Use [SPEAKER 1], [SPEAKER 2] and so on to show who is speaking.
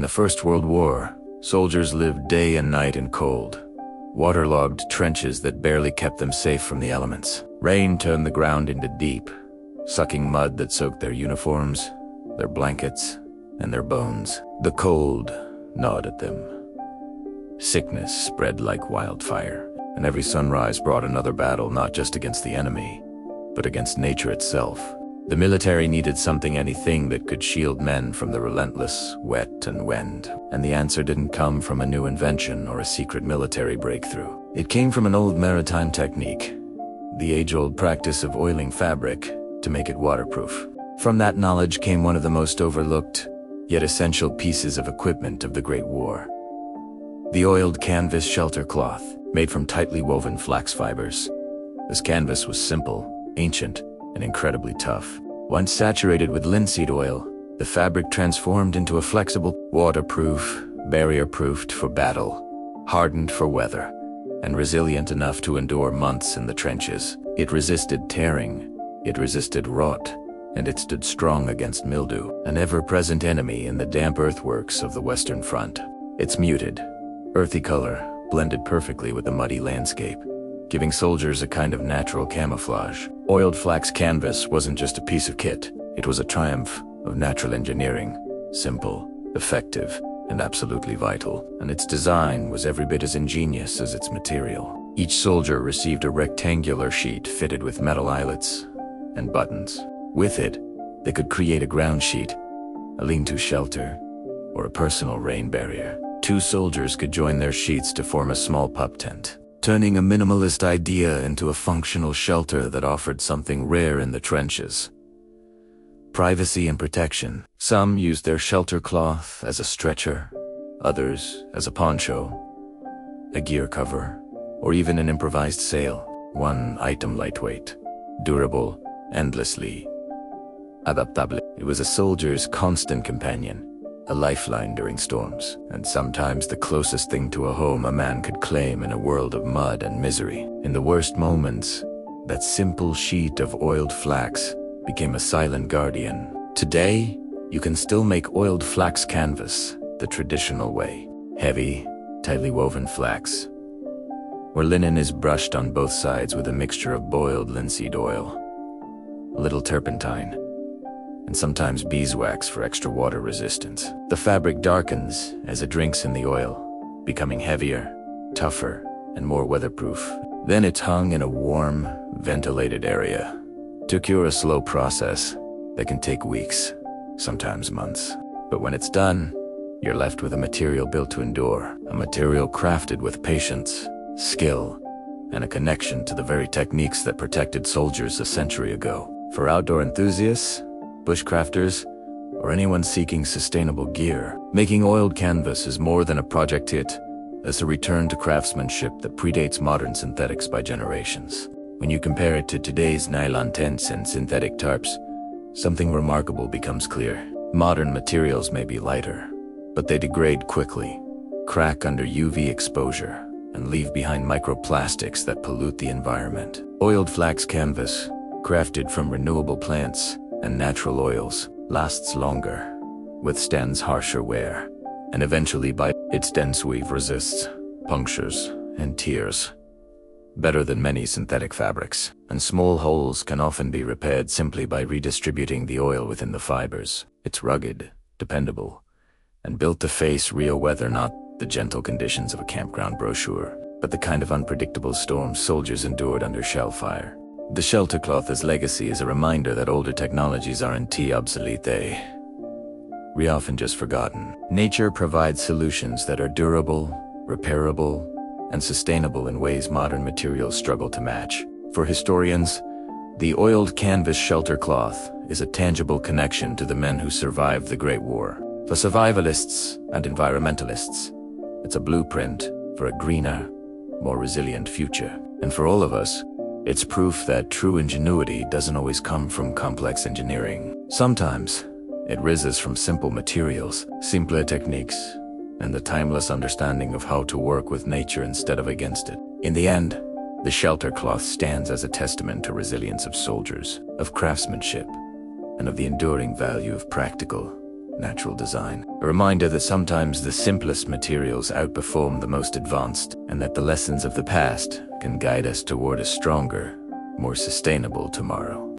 [SPEAKER 1] the First World War, soldiers lived day and night in cold, waterlogged trenches that barely kept them safe from the elements. Rain turned the ground into deep, sucking mud that soaked their uniforms, their blankets, and their bones. The cold gnawed at them. Sickness spread like wildfire, and every sunrise brought another battle not just against the enemy, but against nature itself. The military needed anything that could shield men from the relentless wet and wind, and the answer didn't come from a new invention or a secret military breakthrough. It came from an old maritime technique, the age-old practice of oiling fabric to make it waterproof. From that knowledge came one of the most overlooked, yet essential pieces of equipment of the Great War: the oiled canvas shelter cloth, made from tightly woven flax fibers. This canvas was simple, ancient, and incredibly tough. Once saturated with linseed oil, the fabric transformed into a flexible, waterproof, barrier-proofed for battle, hardened for weather, and resilient enough to endure months in the trenches. It resisted tearing, it resisted rot, and it stood strong against mildew, an ever-present enemy in the damp earthworks of the Western Front. Its muted, earthy color blended perfectly with the muddy landscape, giving soldiers a kind of natural camouflage. Oiled flax canvas wasn't just a piece of kit, it was a triumph of natural engineering, simple, effective, and absolutely vital, and its design was every bit as ingenious as its material. Each soldier received a rectangular sheet fitted with metal eyelets and buttons. With it, they could create a ground sheet, a lean-to shelter, or a personal rain barrier. Two soldiers could join their sheets to form a small pup tent, turning a minimalist idea into a functional shelter that offered something rare in the trenches: privacy and protection. Some used their shelter cloth as a stretcher, others as a poncho, a gear cover, or even an improvised sail. One item lightweight, durable, endlessly adaptable. It was a soldier's constant companion, a lifeline during storms, and sometimes the closest thing to a home a man could claim in a world of mud and misery. In the worst moments, that simple sheet of oiled flax became a silent guardian. Today, you can still make oiled flax canvas the traditional way: heavy, tightly woven flax, where linen is brushed on both sides with a mixture of boiled linseed oil, a little turpentine, and sometimes beeswax for extra water resistance. The fabric darkens as it drinks in the oil, becoming heavier, tougher, and more weatherproof. Then it's hung in a warm, ventilated area. To cure a slow process that can take weeks, sometimes months. But when it's done, you're left with a material built to endure, a material crafted with patience, skill, and a connection to the very techniques that protected soldiers a century ago. For outdoor enthusiasts, bushcrafters, or anyone seeking sustainable gear, making oiled canvas is more than a project hit. It's a return to craftsmanship that predates modern synthetics by generations. When you compare it to today's nylon tents and synthetic tarps, something remarkable becomes clear. Modern materials may be lighter, but they degrade quickly, crack under UV exposure, and leave behind microplastics that pollute the environment. Oiled flax canvas, crafted from renewable plants and natural oils, lasts longer, withstands harsher wear, and eventually by its dense weave resists punctures and tears better than many synthetic fabrics. And small holes can often be repaired simply by redistributing the oil within the fibers. It's rugged, dependable, and built to face real weather, not the gentle conditions of a campground brochure, but the kind of unpredictable storms soldiers endured under shell fire. The shelter cloth's legacy is a reminder that older technologies aren't obsolete, we're often just forgotten. Nature provides solutions that are durable, repairable, and sustainable in ways modern materials struggle to match. For historians, the oiled canvas shelter cloth is a tangible connection to the men who survived the Great War. For survivalists and environmentalists, it's a blueprint for a greener, more resilient future. And for all of us, it's proof that true ingenuity doesn't always come from complex engineering. Sometimes, it rises from simple materials, simpler techniques, and the timeless understanding of how to work with nature instead of against it. In the end, the shelter cloth stands as a testament to resilience of soldiers, of craftsmanship, and of the enduring value of practical, natural design. A reminder that sometimes the simplest materials outperform the most advanced, and that the lessons of the past can guide us toward a stronger, more sustainable tomorrow.